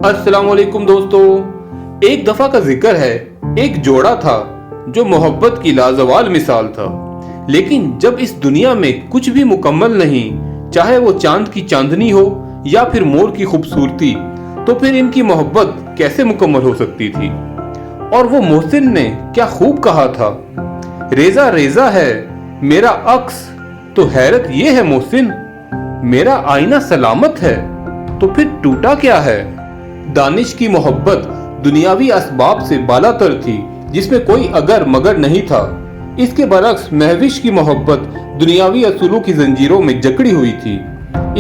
अस्सलाम वालेकुम दोस्तों। एक दफा का जिक्र है, एक जोड़ा था जो मोहब्बत की लाजवाल मिसाल था। लेकिन जब इस दुनिया में कुछ भी मुकम्मल नहीं, चाहे वो चांद की चांदनी हो या फिर मोर की खूबसूरती, तो फिर इनकी मोहब्बत कैसे मुकम्मल हो सकती थी। और वो मोहसिन ने क्या खूब कहा था, रेजा रेजा है मेरा अक्स, तो हैरत ये है मोहसिन मेरा आईना सलामत है, तो फिर टूटा क्या है। दानिश की मोहब्बत दुनियावी असबाब से बालातर थी, जिसमें कोई अगर मगर नहीं था। इसके बरक्स महविश की मोहब्बत दुनियावी असूलों की जंजीरों में जकड़ी हुई थी।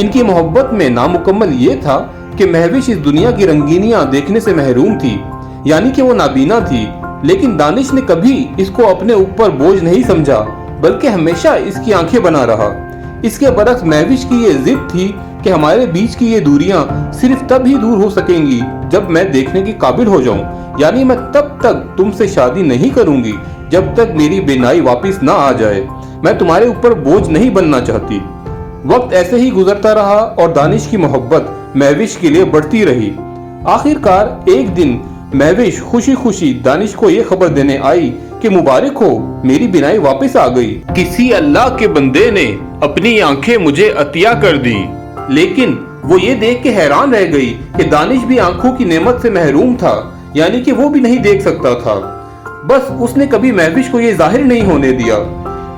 इनकी मोहब्बत में नामुकम्मल ये था कि महविश इस दुनिया की रंगीनियां देखने से महरूम थी, यानी कि वो नाबीना थी। लेकिन दानिश ने कभी इसको अपने ऊपर बोझ नहीं समझा, बल्कि हमेशा इसकी आंखें बना रहा। इसके बरक्स महविश की ये जिद थी कि हमारे बीच की ये दूरियां सिर्फ तब ही दूर हो सकेंगी जब मैं देखने के काबिल हो जाऊं, यानी मैं तब तक तुमसे शादी नहीं करूंगी जब तक मेरी बेनाई वापस ना आ जाए। मैं तुम्हारे ऊपर बोझ नहीं बनना चाहती। वक्त ऐसे ही गुजरता रहा और दानिश की मोहब्बत महविश के लिए बढ़ती रही। आखिरकार एक दिन महविश खुशी खुशी दानिश को ये खबर देने आई कि मुबारक हो, मेरी बिनाई वापस आ गई। किसी अल्लाह के बंदे ने अपनी आंखें मुझे अतिया कर दी। लेकिन वो ये देख के हैरान रह गई कि दानिश भी आंखों की नेमत से महरूम था, यानी कि वो भी नहीं देख सकता था। बस उसने कभी महविश को ये जाहिर नहीं होने दिया।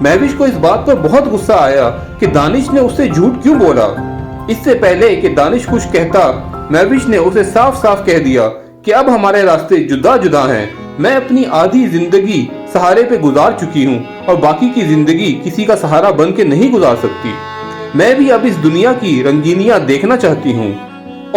महविश को इस बात पर बहुत गुस्सा आया कि दानिश ने उससे झूठ क्यों बोला। इससे पहले कि दानिश कुछ कहता, महविश ने उसे साफ साफ कह दिया कि अब हमारे रास्ते जुदा जुदा हैं। मैं अपनी आधी जिंदगी सहारे पे गुजार चुकी हूँ और बाकी की जिंदगी किसी का सहारा बन के नहीं गुजार सकती। मैं भी अब इस दुनिया की रंगीनियां देखना चाहती हूँ।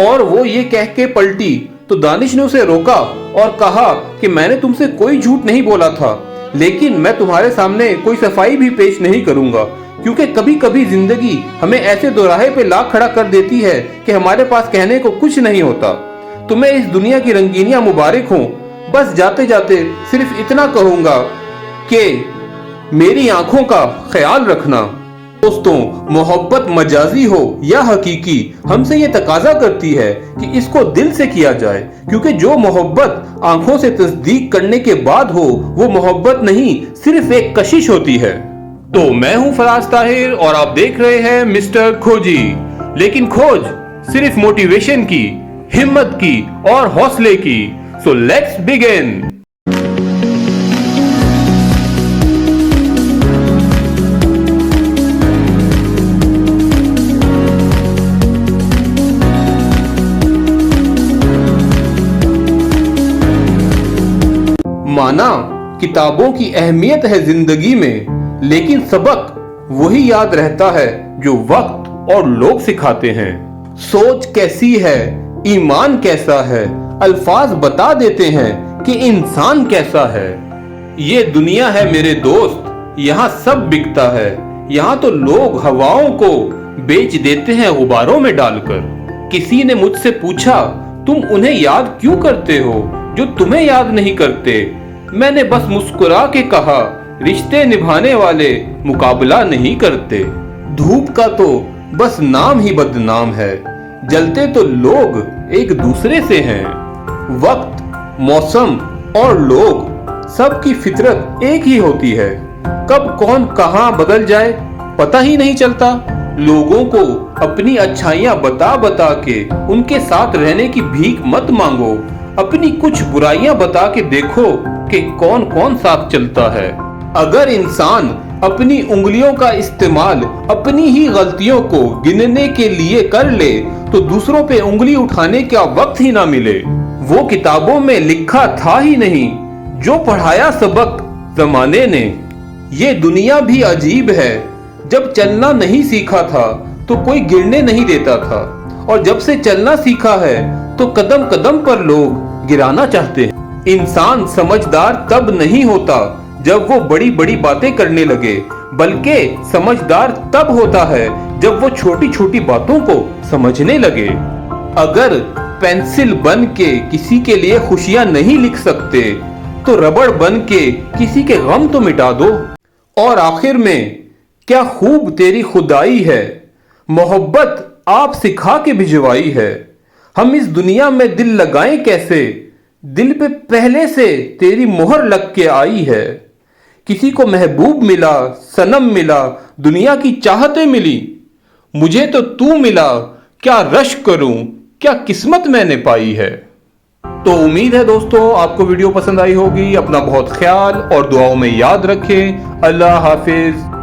और वो ये कह के पलटी तो दानिश ने उसे रोका और कहा कि मैंने तुमसे कोई झूठ नहीं बोला था, लेकिन मैं तुम्हारे सामने कोई सफाई भी पेश नहीं करूंगा, क्योंकि कभी कभी जिंदगी हमें ऐसे दोराहे पे ला खड़ा कर देती है कि हमारे पास कहने को कुछ नहीं होता। तुम्हें इस दुनिया की रंगीनियां मुबारक हों। बस जाते जाते सिर्फ इतना कहूंगा कि मेरी आंखों का ख्याल रखना। दोस्तों, मोहब्बत मजाजी हो या हकीकी, हमसे ये तकाजा करती है कि इसको दिल से किया जाए, क्योंकि जो मोहब्बत आंखों से तस्दीक करने के बाद हो वो मोहब्बत नहीं, सिर्फ एक कशिश होती है। तो मैं हूं फराज ताहिर और आप देख रहे हैं मिस्टर खोजी। लेकिन खोज सिर्फ मोटिवेशन की, हिम्मत की और हौसले की। So let's begin. माना किताबों की अहमियत है जिंदगी में, लेकिन सबक वही याद रहता है जो वक्त और लोग सिखाते हैं। सोच कैसी है, ईमान कैसा है, अल्फाज बता देते हैं कि इंसान कैसा है। ये दुनिया है मेरे दोस्त, यहाँ सब बिकता है। यहाँ तो लोग हवाओं को बेच देते हैं गुबारों में डालकर। किसी ने मुझसे पूछा, तुम उन्हें याद क्यों करते हो जो तुम्हें याद नहीं करते। मैंने बस मुस्कुरा के कहा, रिश्ते निभाने वाले मुकाबला नहीं करते। धूप का तो बस नाम ही बदनाम है, जलते तो लोग एक दूसरे से हैं। वक्त, मौसम और लोग, सबकी फितरत एक ही होती है। कब कौन कहां बदल जाए पता ही नहीं चलता। लोगों को अपनी अच्छाइयां बता बता के उनके साथ रहने की भीख मत मांगो। अपनी कुछ बुराइयां बता के देखो कि कौन कौन साथ चलता है। अगर इंसान अपनी उंगलियों का इस्तेमाल अपनी ही गलतियों को गिनने के लिए कर ले तो दूसरों पे उंगली उठाने का वक्त ही ना मिले। वो किताबों में लिखा था ही नहीं जो पढ़ाया सबक जमाने ने। ये दुनिया भी अजीब है, जब चलना नहीं सीखा था तो कोई गिरने नहीं देता था, और जब से चलना सीखा है तो कदम कदम पर लोग गिराना चाहते हैं। इंसान समझदार तब नहीं होता जब वो बड़ी बड़ी बातें करने लगे, बल्कि समझदार तब होता है जब वो छोटी छोटी बातों को समझने लगे। अगर पेंसिल बन के किसी के लिए खुशियां नहीं लिख सकते तो रबड़ बन के किसी के गम तो मिटा दो। और आखिर में क्या खूब तेरी खुदाई है, मोहब्बत आप सिखा के भिजवाई है। ہم اس دنیا میں دل لگائیں کیسے، دل پہ پہلے سے تیری مہر لگ کے آئی ہے۔ کسی کو محبوب ملا، صنم ملا، دنیا کی چاہتیں ملی، مجھے تو ملا، کیا رشک کروں، کیا قسمت میں نے پائی ہے۔ تو امید ہے دوستو آپ کو ویڈیو پسند آئی ہوگی۔ اپنا بہت خیال اور دعاؤں میں یاد رکھیں۔ اللہ حافظ۔